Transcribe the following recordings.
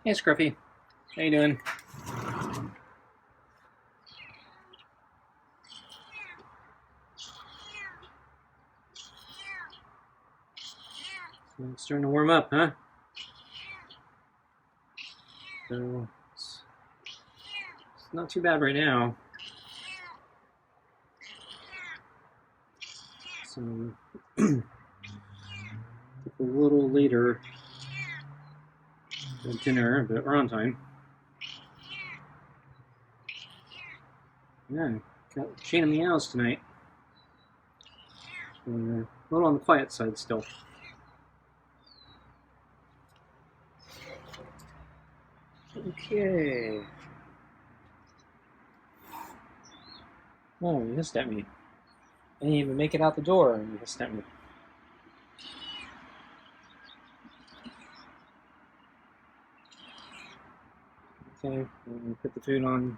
Hey, Scruffy. How you doing? It's starting to warm up, huh? So it's not too bad right now. So a little later than dinner, but we're on time. Yeah, got Shayna meows tonight. A little on the quiet side still. Okay. Oh, you hissed at me. I didn't even make it out the door, and you hissed at me. Okay, put the food on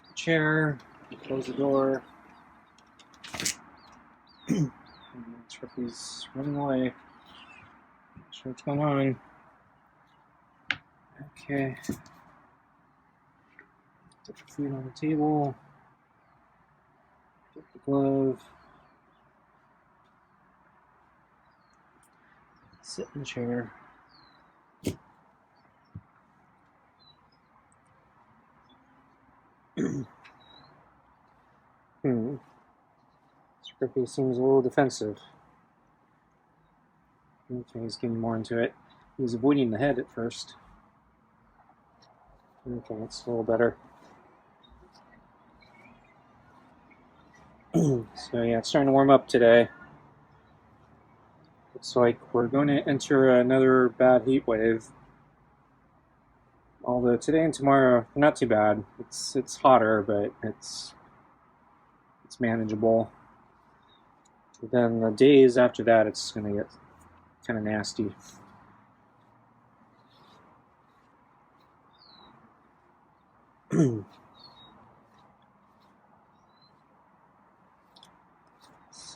the chair, close the door. Scruffy's running away. Not sure what's going on. Okay. Put the food on the table. Get the glove. Sit in the chair. Scruffy seems a little defensive. Okay, he's getting more into it. He was avoiding the head at first. Okay, that's a little better. So yeah, it's starting to warm up today. Looks like we're going to enter another bad heat wave. Although today and tomorrow are not too bad. It's hotter, but it's manageable. But then the days after that, it's going to get kind of nasty.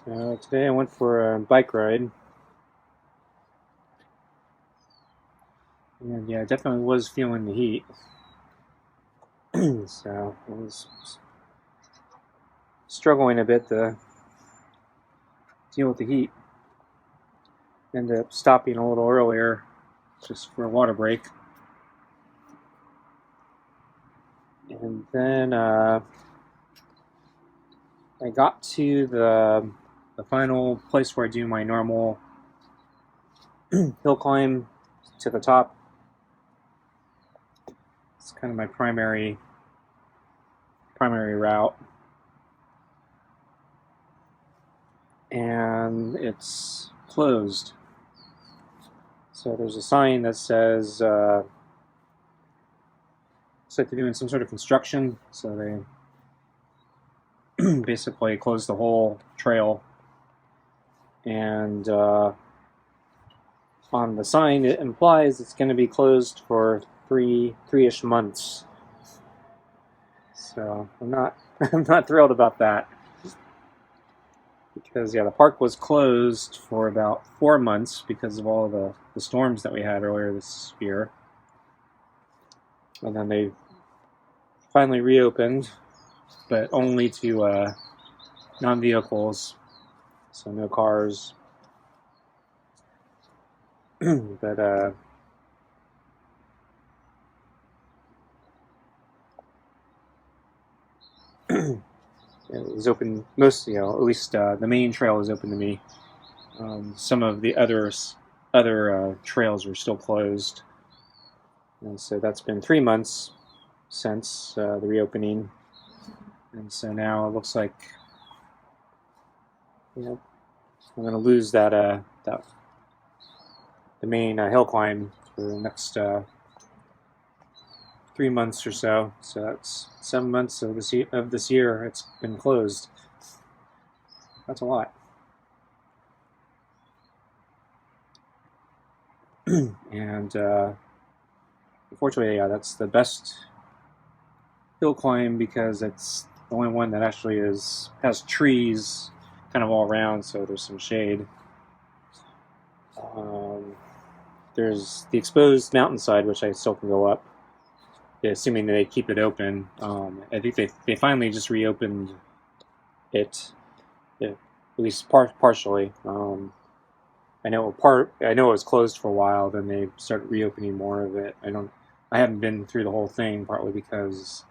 So today I went for a bike ride. And yeah, I definitely was feeling the heat. So I was struggling a bit to deal with the heat. Ended up stopping a little earlier just for a water break. And then I got to the final place where I do my normal hill climb to the top. It's kind of my primary route. And it's closed. So there's a sign that says looks like they're doing some sort of construction, so they basically closed the whole trail. And on the sign, it implies it's going to be closed for three-ish months. So I'm not thrilled about that, because yeah, the park was closed for about 4 months because of all the storms that we had earlier this year, and then they finally reopened, but only to non-vehicles, so no cars. But it was open most, at least the main trail is open to me. Some of the other trails are still closed, and so that's been 3 months since the reopening, and so now it looks like I'm going to lose that the main hill climb for the next 3 months or so. So that's 7 months of this year it's been closed. That's a lot. And unfortunately, yeah, that's the best hill climb because it's the only one that actually has trees kind of all around, so there's some shade. there's the exposed mountainside, which I still can go up, assuming that they keep it open. I think they finally just reopened it, at least partially. I know it was closed for a while. Then they started reopening more of it. I haven't been through the whole thing, partly because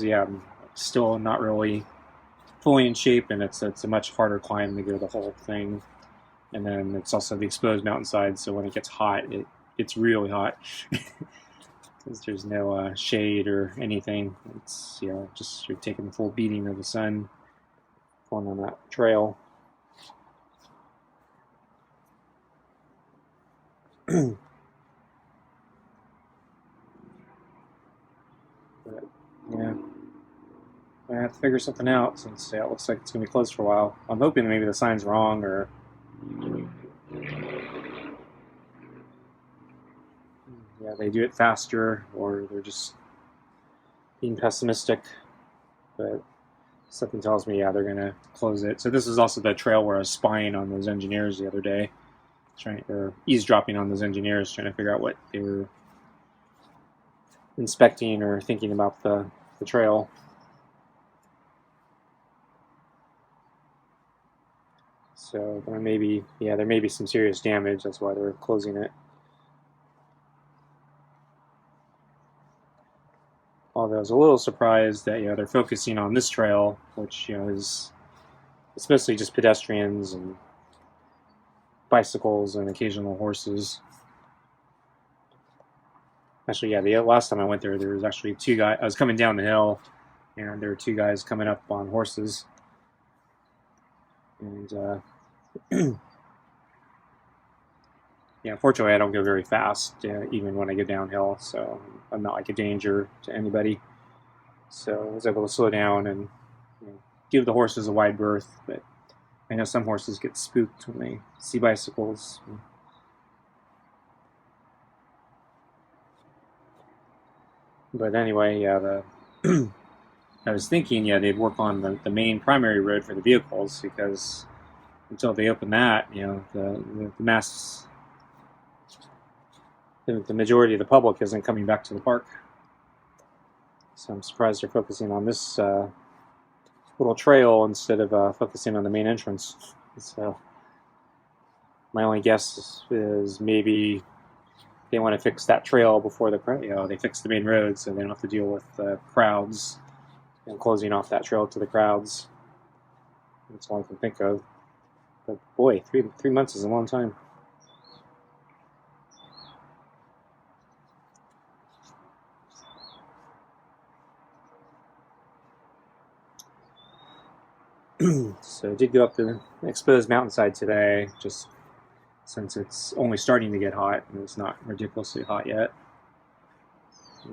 yeah, I'm still not really fully in shape, and it's a much harder climb to go the whole thing. And then it's also the exposed mountainside, so when it gets hot, it's really hot because there's no shade or anything. It's just you're taking the full beating of the sun going on that trail. But yeah, I have to figure something out since it looks like it's gonna be closed for a while. I'm hoping that maybe the sign's wrong, or yeah, they do it faster, or they're just being pessimistic. But something tells me, yeah, they're gonna close it. So this is also the trail where I was spying on those engineers the other day, or eavesdropping on those engineers, trying to figure out what they were inspecting or thinking about the trail. So there may be some serious damage. That's why they're closing it. Although I was a little surprised that they're focusing on this trail, which is it's mostly just pedestrians and bicycles and occasional horses. Actually, yeah, the last time I went there was actually two guys. I was coming down the hill, and there were two guys coming up on horses. And yeah, fortunately, I don't go very fast, even when I go downhill, so I'm not like a danger to anybody. So I was able to slow down and give the horses a wide berth. But I know some horses get spooked when they see bicycles. But anyway, yeah, I was thinking, they'd work on the main primary road for the vehicles, because until they open that, the mass, the majority of the public isn't coming back to the park. So I'm surprised they're focusing on this little trail instead of focusing on the main entrance. So my only guess is maybe they want to fix that trail before they fix the main road, so they don't have to deal with crowds and closing off that trail to the crowds. That's all I can think of. But boy, three months is a long time. So I did go up the exposed mountainside today, just since it's only starting to get hot and it's not ridiculously hot yet.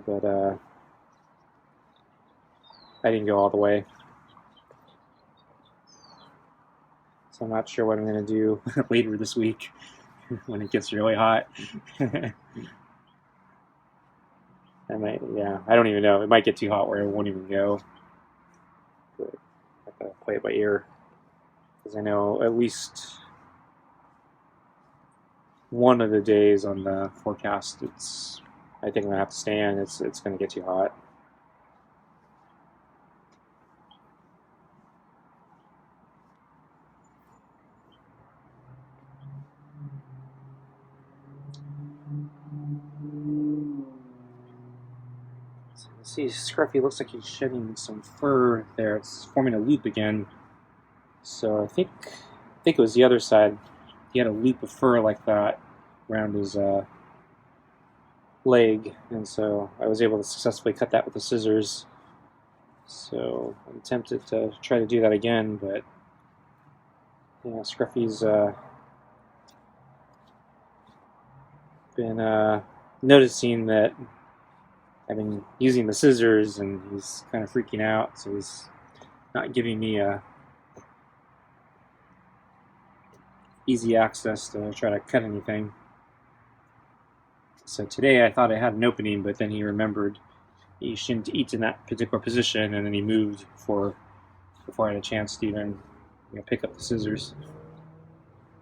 But I didn't go all the way. So I'm not sure what I'm going to do later this week when it gets really hot. I don't even know. It might get too hot where I won't even go. But I have to play it by ear, because I know at least one of the days on the forecast, I think I'm going to have to stay in. It's going to get too hot. See, Scruffy looks like he's shedding some fur there. It's forming a loop again. So I think it was the other side. He had a loop of fur like that around his leg, and so I was able to successfully cut that with the scissors. So I'm tempted to try to do that again, but Scruffy's been noticing that I've been using the scissors, and he's kind of freaking out, so he's not giving me easy access to try to cut anything. So today I thought I had an opening, but then he remembered he shouldn't eat in that particular position, and then he moved before I had a chance to even pick up the scissors.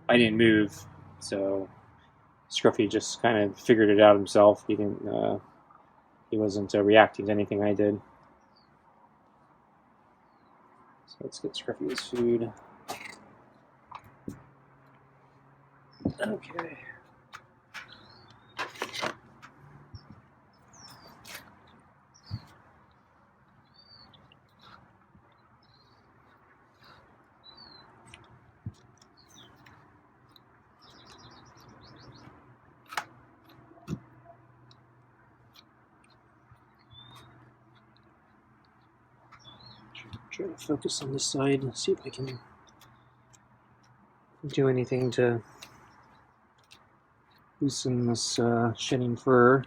I didn't move, so Scruffy just kind of figured it out himself. He didn't. He wasn't reacting to anything I did. So let's get Scruffy his food. Okay. Try to focus on this side and see if I can do anything to loosen this shedding fur.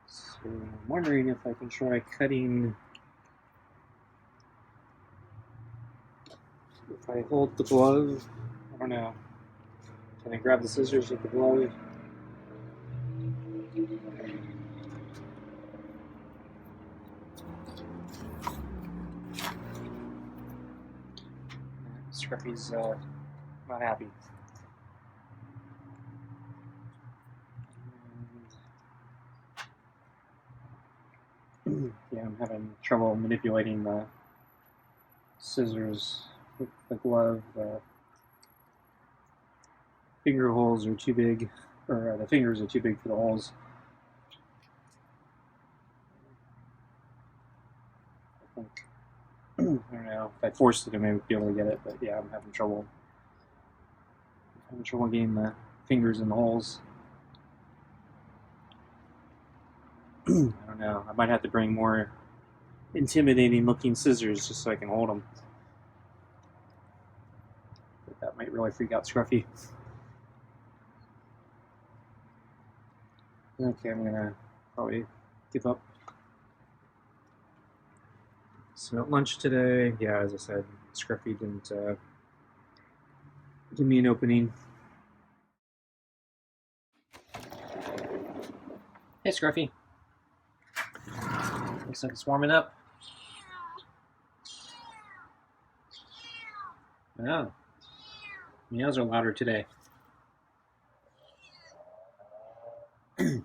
So I'm wondering if I can try cutting. If I hold the glove, I don't know. Can I grab the scissors with the glove? Scruffy's not happy. Yeah, I'm having trouble manipulating the scissors with the glove. The finger holes are too big, or the fingers are too big for the holes. I think, I don't know, if I forced it I may be able to get it, but yeah, I'm having trouble. Getting the fingers in the holes. I don't know, I might have to bring more intimidating looking scissors just so I can hold them. But that might really freak out Scruffy. Okay, I'm gonna probably give up. So at lunch today, yeah, as I said, Scruffy didn't give me an opening. Hey, Scruffy. Looks like it's warming up. Oh. Meows are louder today. Yeah,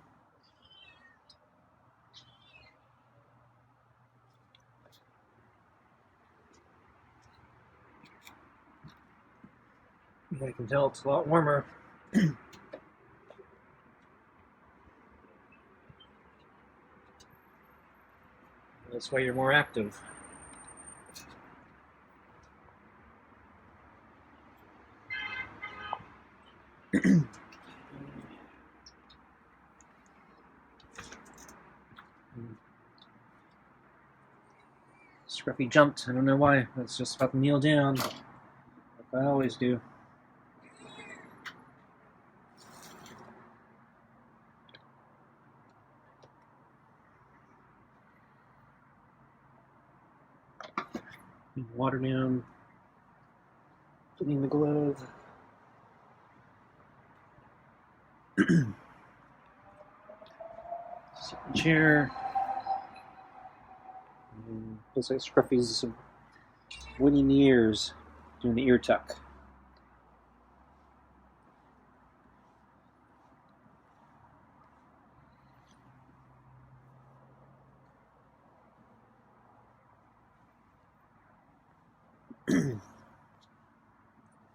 I can tell it's a lot warmer. That's why you're more active. Scruffy jumped. I don't know why. That's just about to kneel down. Like I always do. Water down. Putting the glove. Sit in the chair. Looks like Scruffy's winning the ears, doing the ear tuck.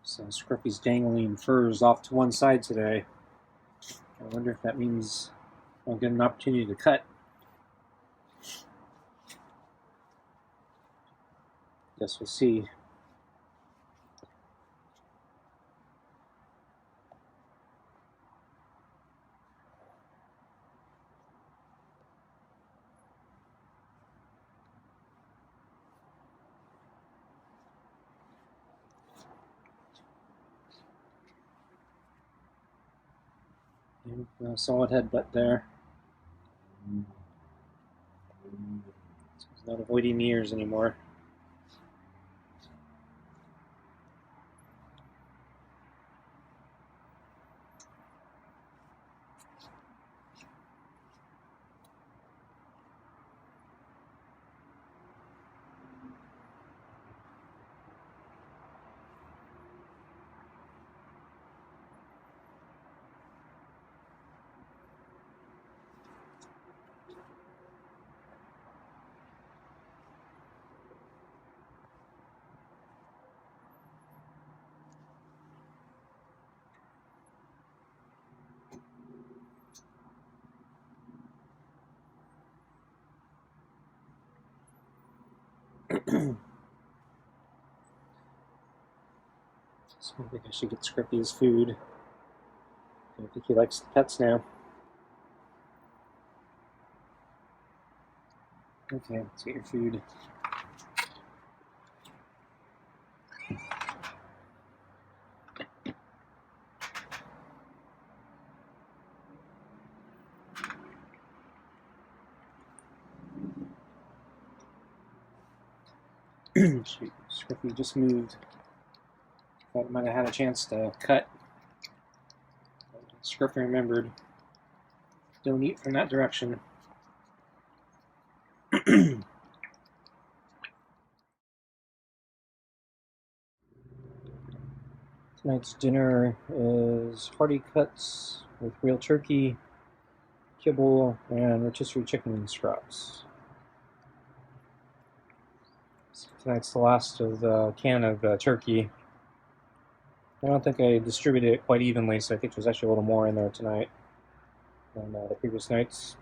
So Scruffy's dangling furs off to one side today. I wonder if that means I'll get an opportunity to cut. Guess we'll see. Solid headbutt there. So he's not avoiding the ears anymore. So I think I should get Scruffy his food. I think he likes the pets now. Okay, let's get your food. Shoot, Scruffy just moved. Thought I might have had a chance to cut. Scruffy remembered. Don't eat from that direction. Tonight's dinner is hearty cuts with real turkey, kibble, and rotisserie chicken and scraps. So tonight's the last of the can of turkey. I don't think I distributed it quite evenly, so I think there's actually a little more in there tonight than the previous nights.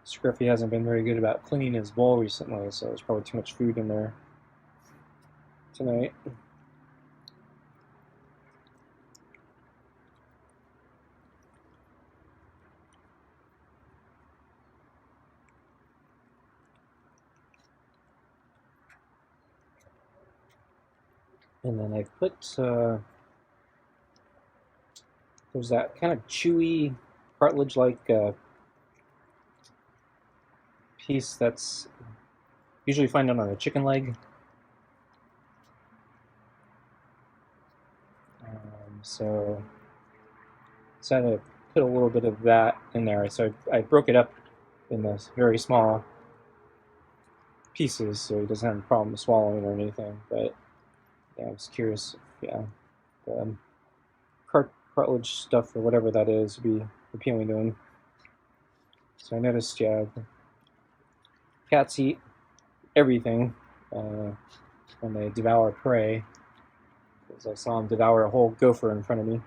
Scruffy hasn't been very good about cleaning his bowl recently, so there's probably too much food in there tonight. And then I put, there's that kind of chewy, cartilage-like piece that's usually found on a chicken leg. So I decided to put a little bit of that in there. So I broke it up in those very small pieces, so he doesn't have a problem swallowing or anything. But yeah, I was curious if the cartilage stuff or whatever that is would be appealing to him. So I noticed, cats eat everything when they devour prey. Because I saw him devour a whole gopher in front of me.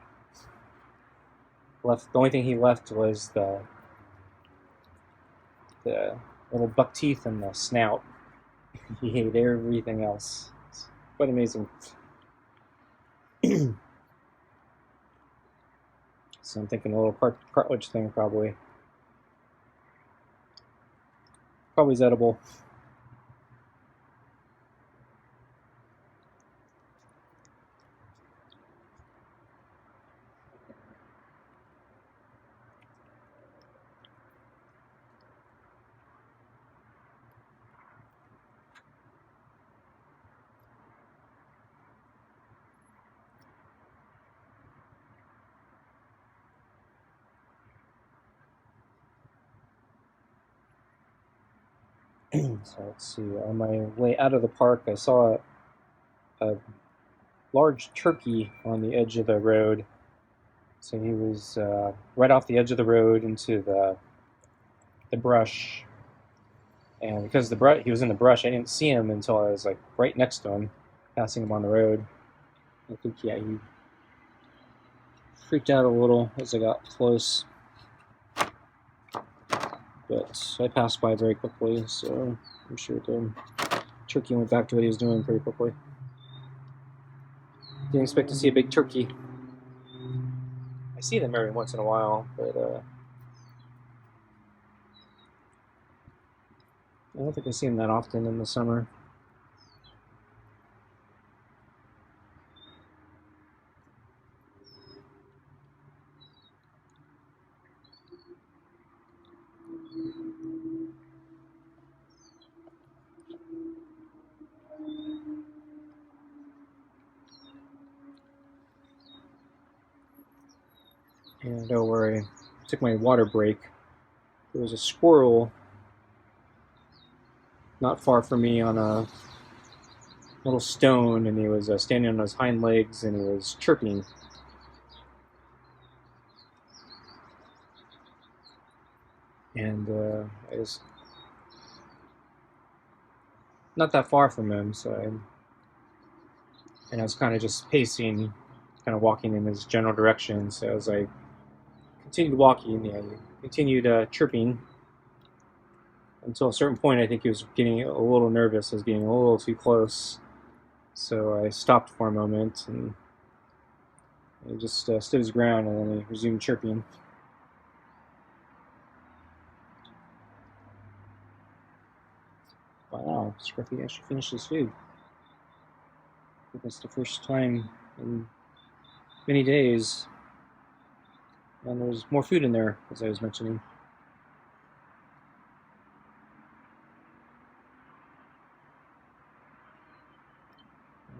The only thing he left was the little buck teeth and the snout. He ate everything else. It's quite amazing. So I'm thinking a little cartilage thing probably. Probably is edible. So let's see. On my way out of the park, I saw a large turkey on the edge of the road. So he was right off the edge of the road into the brush, and because he was in the brush, I didn't see him until I was like right next to him, passing him on the road. I think he freaked out a little as I got close, but I passed by very quickly, so I'm sure the turkey went back to what he was doing pretty quickly. Didn't expect to see a big turkey. I see them every once in a while, but I don't think I see them that often in the summer. And where I took my water break, there was a squirrel not far from me on a little stone, and he was standing on his hind legs, and he was chirping. And I was not that far from him, and I was kind of just pacing, kind of walking in his general direction. So as I continued walking, he continued chirping until a certain point. I think he was getting a little nervous. I was getting a little too close, so I stopped for a moment, and he just stood his ground, and then he resumed chirping. Wow, Scruffy actually finished his food. I think that's the first time in many days. And there's more food in there, as I was mentioning.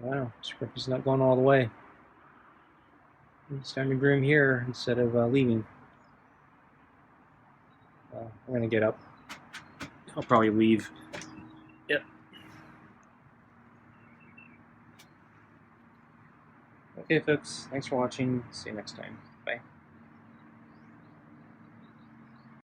Wow, Scruffy's not going all the way. It's time to groom here instead of leaving. I'm going to get up. I'll probably leave. Yep. Okay, folks. Thanks for watching. See you next time.